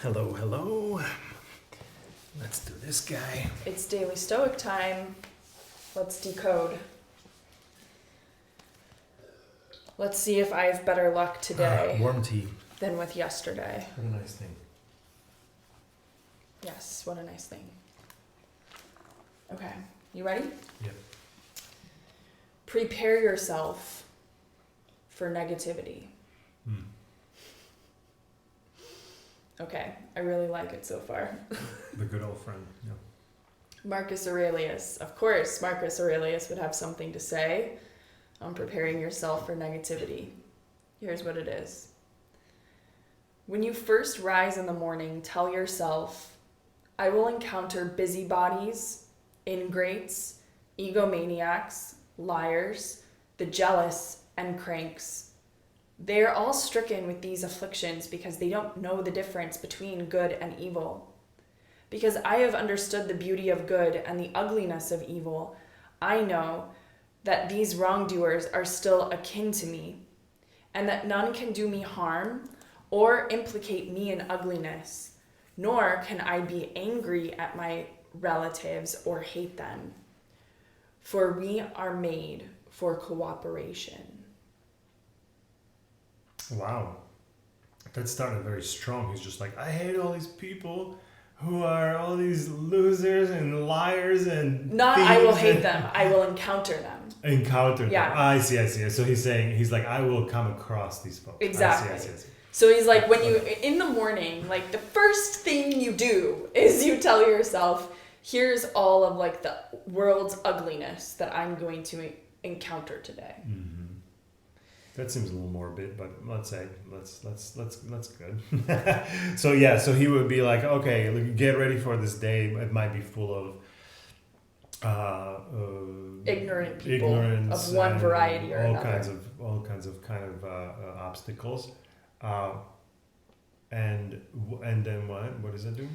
Hello, hello. Let's do this guy. It's daily Stoic time. Let's decode. Let's see if I have better luck today Warm tea. than with yesterday. What a nice thing. Yes, what a nice thing. Okay, you ready? Yep. Prepare yourself for negativity. Okay, I really like it so far. The good old friend. Yeah. Marcus Aurelius. Of course, Marcus Aurelius would have something to say on preparing yourself for negativity. Here's what it is. When you first rise in the morning, tell yourself, I will encounter busybodies, ingrates, egomaniacs, liars, the jealous, and cranks. They are all stricken with these afflictions because they don't know the difference between good and evil. Because I have understood the beauty of good and the ugliness of evil, I know that these wrongdoers are still akin to me, and that none can do me harm or implicate me in ugliness, nor can I be angry at my relatives or hate them. For we are made for cooperation. Wow. That started very strong. He's just like, I hate all these people who are all these losers and liars and Not thieves I will hate them, I will encounter them. Encounter them. Yeah. I see. So he's like, I will come across these folks. Exactly. I see. So he's like, when you, in the morning, like the first thing you do is you tell yourself, here's all of like the world's ugliness that I'm going to encounter today. Mm-hmm. That seems a little morbid, but let's good. So he would be like, okay, get ready for this day. It might be full of Ignorant people ignorance of one variety or all another. kinds of obstacles. And then what does it do?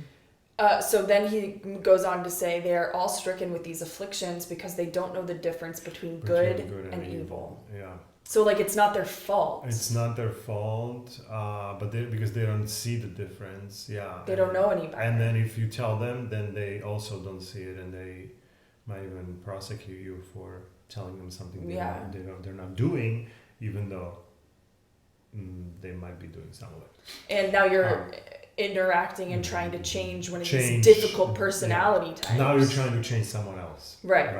So then he goes on to say they are all stricken with these afflictions because they don't know the difference between good and evil. Yeah. So like it's not their fault. It's not their fault, but because they don't see the difference. Yeah. They don't know any better. And then if you tell them, then they also don't see it, and they might even prosecute you for telling them something they're not doing, even though they might be doing some of it. And now you're interacting and trying to change one of these difficult personality types. Now you're trying to change someone else. Right.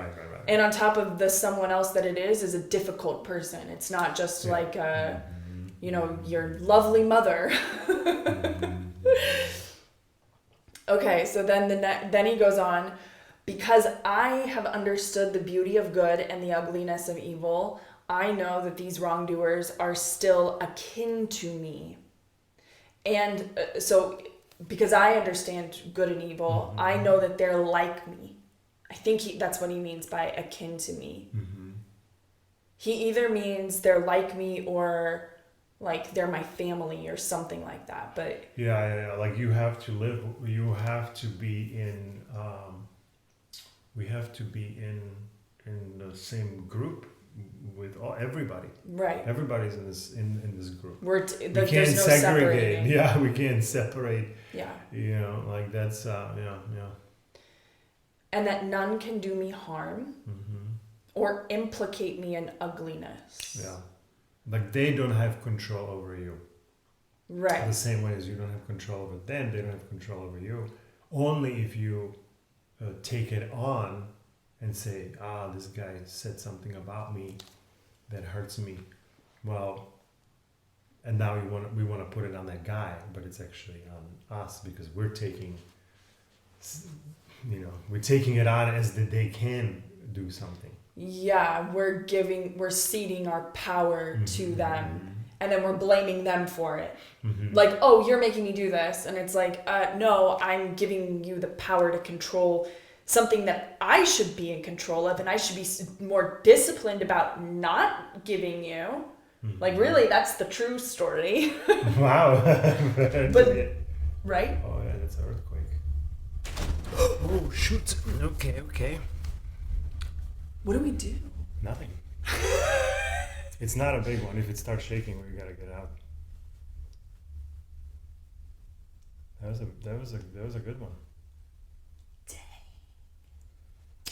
And on top of the someone else that it is a difficult person. It's not just like your lovely mother. Okay, so then he goes on, because I have understood the beauty of good and the ugliness of evil, I know that these wrongdoers are still akin to me. And so, because I understand good and evil, I know that they're like me. I think that's what he means by akin to me. Mm-hmm. He either means they're like me or like they're my family or something like that. But yeah. Like you have to be in. We have to be in the same group with everybody. Right. Everybody's in this group. We can't there's no segregate. Separating. Yeah, we can't separate. Yeah. Like that's yeah. And that none can do me harm or implicate me in ugliness. Yeah. Like they don't have control over you. Right. The same way as you don't have control over them, they don't have control over you. Only if you take it on and say, this guy said something about me that hurts me. Well, and now we want to put it on that guy, but it's actually on us because we're taking it on as that they can do something. Yeah, we're ceding our power to them, and then we're blaming them for it. Like, oh, you're making me do this, and it's like, no, I'm giving you the power to control something that I should be in control of, and I should be more disciplined about not giving you. Like, really, that's the true story. Wow. But right? Oh yeah, that's an earthquake. Oh shoot. Okay. What do we do? Nothing. It's not a big one. If it starts shaking, we gotta get out. That that was a good one.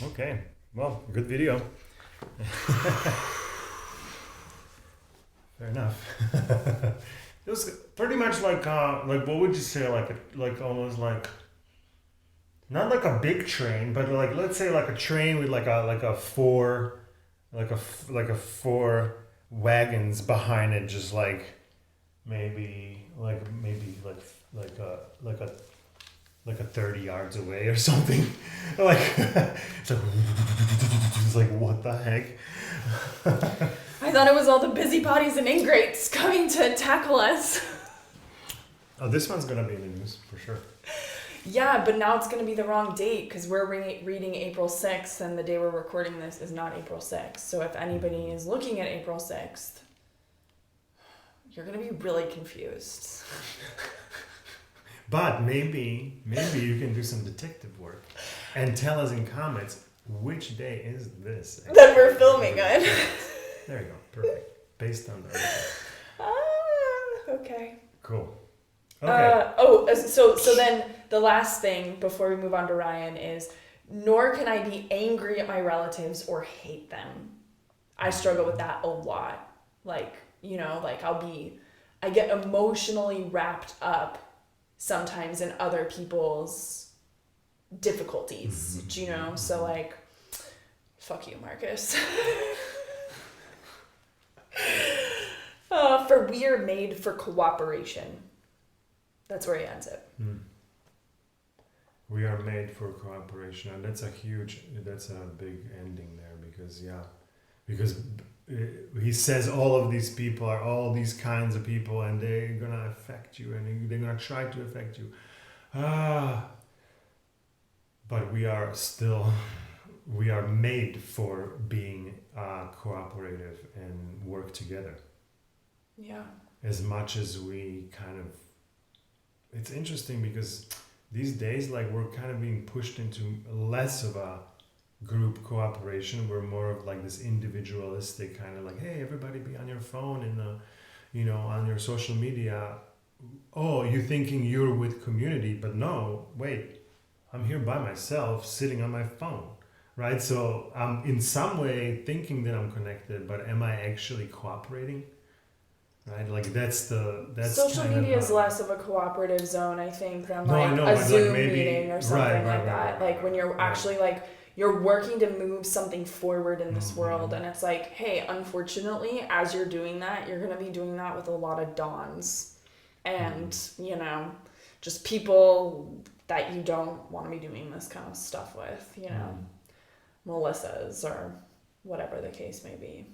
Okay, well, good video. Fair enough. It was pretty much like what would you say, like almost like, not like a big train, but like, let's say like a train with like a four wagons behind it, just like maybe like a 30 yards away or something. Like it's like what the heck? I thought it was all the busybodies and ingrates coming to tackle us. Oh, this one's gonna be in the news for sure. Yeah, but now it's going to be the wrong date because we're reading April 6th and the day we're recording this is not April 6th. So if anybody is looking at April 6th, you're going to be really confused. But maybe you can do some detective work and tell us in comments which day is this that we're filming on. There you go. Perfect. Based on the okay. Cool. Okay. So then the last thing before we move on to Ryan is, nor can I be angry at my relatives or hate them. I struggle with that a lot. Like, you know, like I get emotionally wrapped up sometimes in other people's difficulties, you know? So like, fuck you, Marcus. For we are made for cooperation. That's where he ends it. We are made for cooperation, and that's a big ending there, because he says all of these people are all these kinds of people, and they're gonna affect you, and they're gonna try to affect you. But we are made for being cooperative and work together. Yeah. As much as we kind of, it's interesting because these days, like, we're kind of being pushed into less of a group cooperation. We're more of like this individualistic kind of like, hey, everybody be on your phone and on your social media. Oh, you're thinking you're with community, but no, wait, I'm here by myself sitting on my phone, right? So I'm in some way thinking that I'm connected, but am I actually cooperating? Right, like that's social media is less of a cooperative zone, I think, than a Zoom meeting or something like that. Like when you're actually like you're working to move something forward in this world, and it's like, hey, unfortunately, as you're doing that, you're gonna be doing that with a lot of dons, and just people that you don't want to be doing this kind of stuff with, Melissas or whatever the case may be.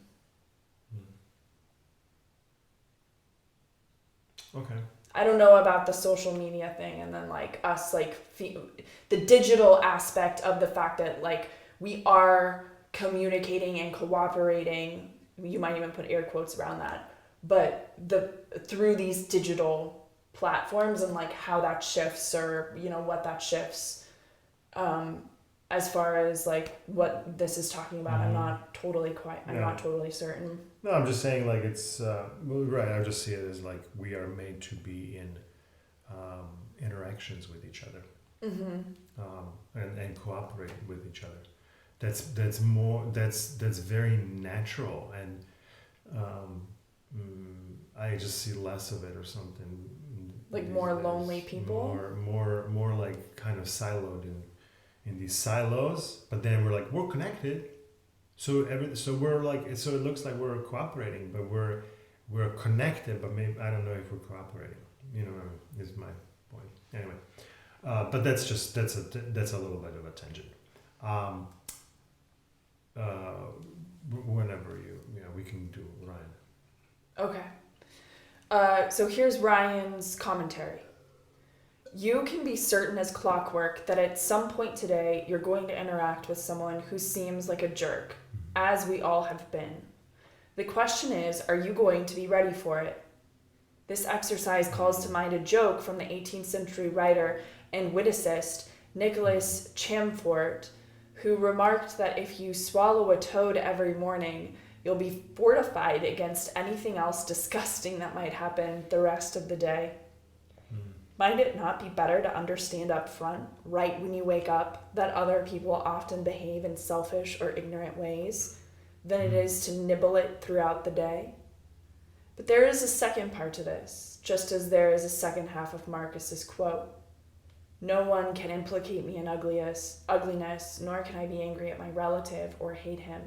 Okay. I don't know about the social media thing, and then like us, like the digital aspect of the fact that like we are communicating and cooperating. You might even put air quotes around that, but through these digital platforms and like how that shifts, or what that shifts, as far as like what this is talking about, I'm not totally certain. No, I'm just saying, like, it's right. I just see it as like we are made to be in interactions with each other, and cooperate with each other. That's very natural, and I just see less of it or something. Like more lonely people. More like kind of siloed in these silos, but then we're connected. So we're like, so it looks like we're cooperating, but we're connected, but maybe I don't know if we're cooperating. Is my point. Anyway, but that's a little bit of a tangent. Whenever we can do Ryan. Okay. So here's Ryan's commentary. You can be certain as clockwork that at some point today you're going to interact with someone who seems like a jerk, as we all have been. The question is, are you going to be ready for it? This exercise calls to mind a joke from the 18th century writer and witicist Nicholas Chamfort, who remarked that if you swallow a toad every morning, you'll be fortified against anything else disgusting that might happen the rest of the day. Might it not be better to understand up front, right when you wake up, that other people often behave in selfish or ignorant ways than it is to nibble it throughout the day? But there is a second part to this, just as there is a second half of Marcus's quote. No one can implicate me in ugliness, nor can I be angry at my relative or hate him.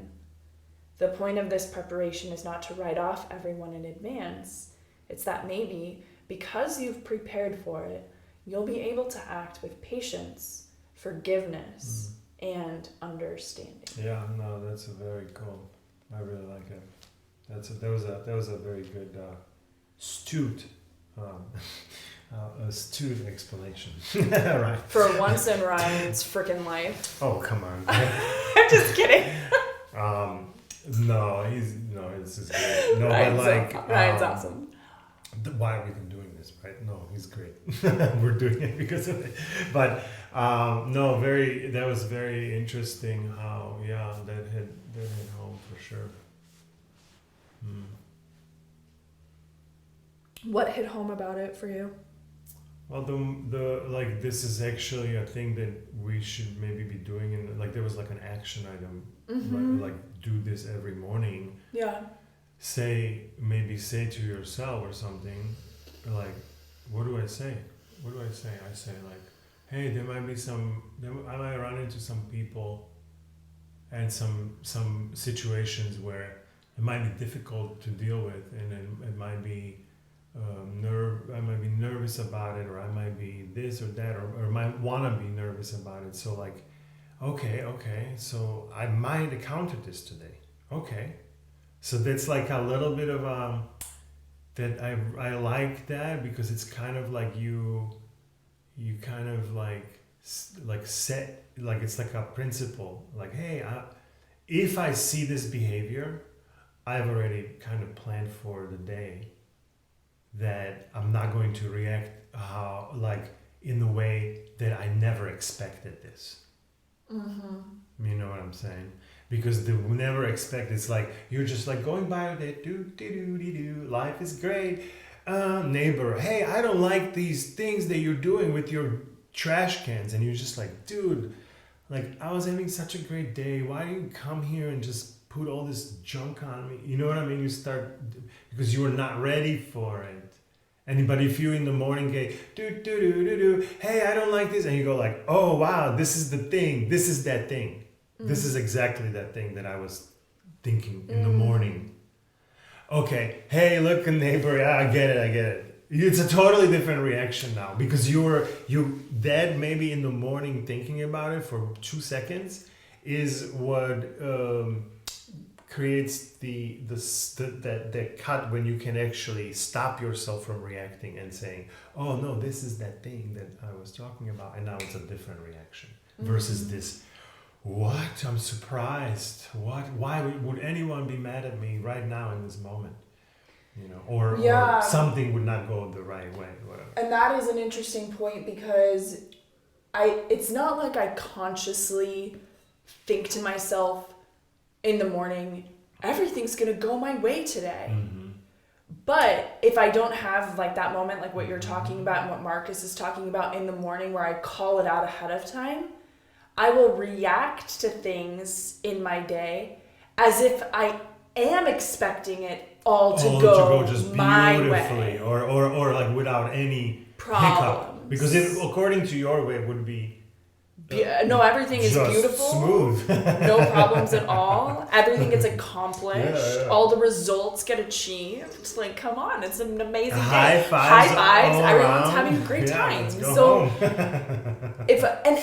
The point of this preparation is not to write off everyone in advance. It's that maybe, because you've prepared for it, you'll be able to act with patience, forgiveness, and understanding. Yeah, no, that's a very cool. I really like it. That was a very good, astute explanation. Right. For once in Ryan's frickin' life. Oh, come on. I'm just kidding. No, this is great. No, but like, Ryan's awesome. Why are we even doing this, right? No, he's great. We're doing it because of it. But no, that was very interesting. How that hit home for sure. What hit home about it for you? Well, the like this is actually a thing that we should maybe be doing, and like there was like an action item, like do this every morning. Yeah. Say to yourself or something, like, what do I say? I say like, hey, there might be I might run into some people and some situations where it might be difficult to deal with, and it might be I might be nervous about it, or I might be this or that, or might want to be nervous about it. So like, okay, so I might encounter this today. Okay. So that's like a little bit of that I like that, because it's kind of like you kind of like set, like it's like a principle, like, hey, if I see this behavior, I've already kind of planned for the day that I'm not going to react in the way that I never expected this. You know what I'm saying? Because the never expect, it's like you're just like going by that do life is great. Neighbor, hey, I don't like these things that you're doing with your trash cans, and you're just like, dude, like I was having such a great day. Why do you come here and just put all this junk on me? You know what I mean? You start because you were not ready for it. But if you in the morning go hey, I don't like this, and you go like, oh wow, this is the thing, this is that thing. This is exactly that thing that I was thinking in the morning. Okay, hey, look, neighbor, yeah, I get it. It's a totally different reaction now, because you dead maybe in the morning thinking about it for 2 seconds is what creates the cut when you can actually stop yourself from reacting and saying, oh no, this is that thing that I was talking about, and now it's a different reaction versus this. What? I'm surprised. What? Why would anyone be mad at me right now in this moment? You know, or something would not go the right way, whatever. And that is an interesting point, because it's not like I consciously think to myself in the morning, everything's gonna go my way today. But if I don't have like that moment, like what you're talking about and what Marcus is talking about in the morning, where I call it out ahead of time, I will react to things in my day as if I am expecting it all to go just my beautifully, way, or like without any problems. hiccup. Because according to your way, it would be no, everything is beautiful, smooth, no problems at all. Everything gets accomplished. Yeah. All the results get achieved. Like, come on, it's an amazing high day. fives High fives. all Everyone's around. having a great time. Let's go So home.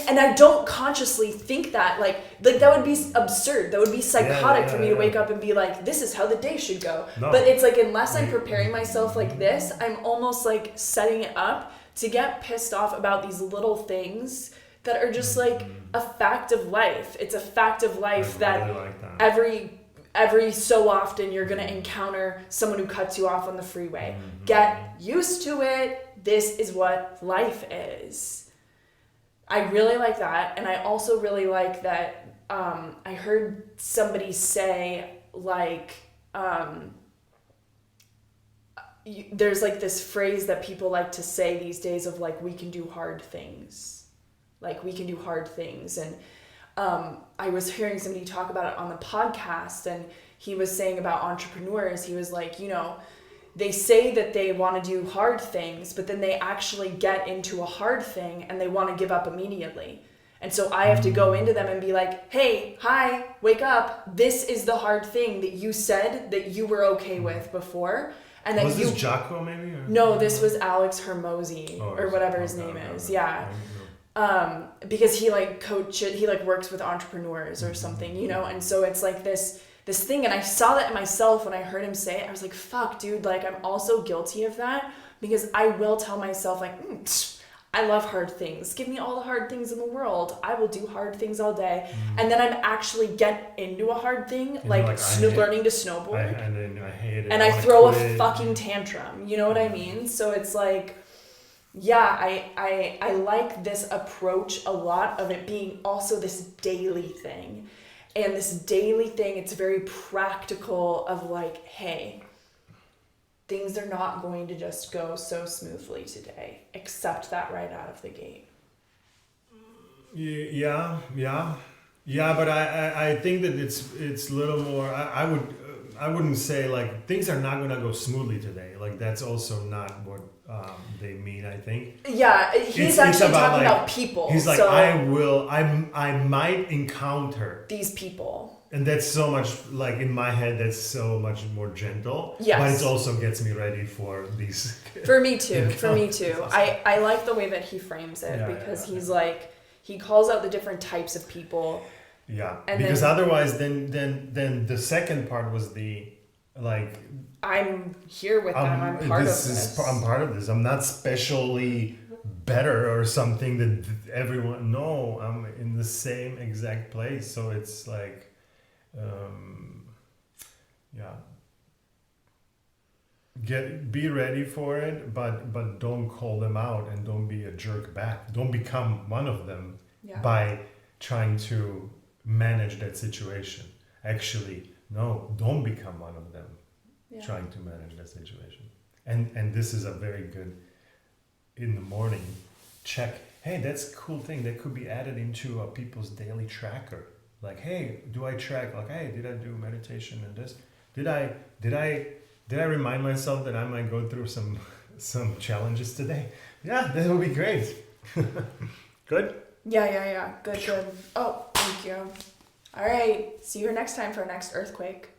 and I don't consciously think that, like that would be absurd. That would be psychotic for me to wake up and be like, this is how the day should go. No. But it's like, unless I'm preparing myself like this, I'm almost like setting it up to get pissed off about these little things that are just like a fact of life. It's a fact of life that, really like that every so often you're going to encounter someone who cuts you off on the freeway. Get used to it. This is what life is. I really like that. And I also really like that I heard somebody say, like, there's like this phrase that people like to say these days of like, we can do hard things. Like we can do hard things. And I was hearing somebody talk about it on the podcast, and he was saying about entrepreneurs, he was like, you know, they say that they want to do hard things, but then they actually get into a hard thing and they want to give up immediately. And so I have to go into them and be like, hey, hi, wake up. This is the hard thing that you said that you were okay with before. And that was this Jocko maybe? Or? No, this was Alex Hermosi or whatever his name is. Yeah. Because he like he like works with entrepreneurs or something, you know? And so it's like this thing. And I saw that in myself when I heard him say it. I was like, fuck, dude, like I'm also guilty of that, because I will tell myself like, I love hard things. Give me all the hard things in the world. I will do hard things all day. And then I'm actually get into a hard thing, like learning to snowboard. And then I hate it. And I throw a fucking tantrum. You know what I mean? So it's like, yeah, I like this approach a lot, of it being also this daily thing. And this daily thing, it's very practical of like, hey, things are not going to just go so smoothly today. Accept that right out of the gate. Yeah. But I think that it's a little more. I wouldn't say like things are not gonna go smoothly today. Like that's also not what they mean. I think. Yeah, he's actually talking about people. He's like, I might encounter these people. And that's so much, like in my head, that's so much more gentle. Yes. But it also gets me ready for these. For me too. I like the way that he frames it, because he's like, he calls out the different types of people. Yeah. And because otherwise, then the second part was the, like. I'm here with them. I'm part of this. I'm part of this. I'm not specially better or something that everyone. No, I'm in the same exact place. So it's like. Be ready for it, but don't call them out and don't be a jerk back. Don't become one of them by trying to manage that situation. Actually, no, don't become one of them trying to manage that situation. And this is a very good, in the morning, check. Hey, that's a cool thing that could be added into people's daily tracker. Like, hey, do I track? Like, hey, did I do meditation and this? Did I remind myself that I might go through some challenges today? Yeah, that would be great. Good? Yeah. Good. Oh, thank you. All right. See you next time for our next earthquake.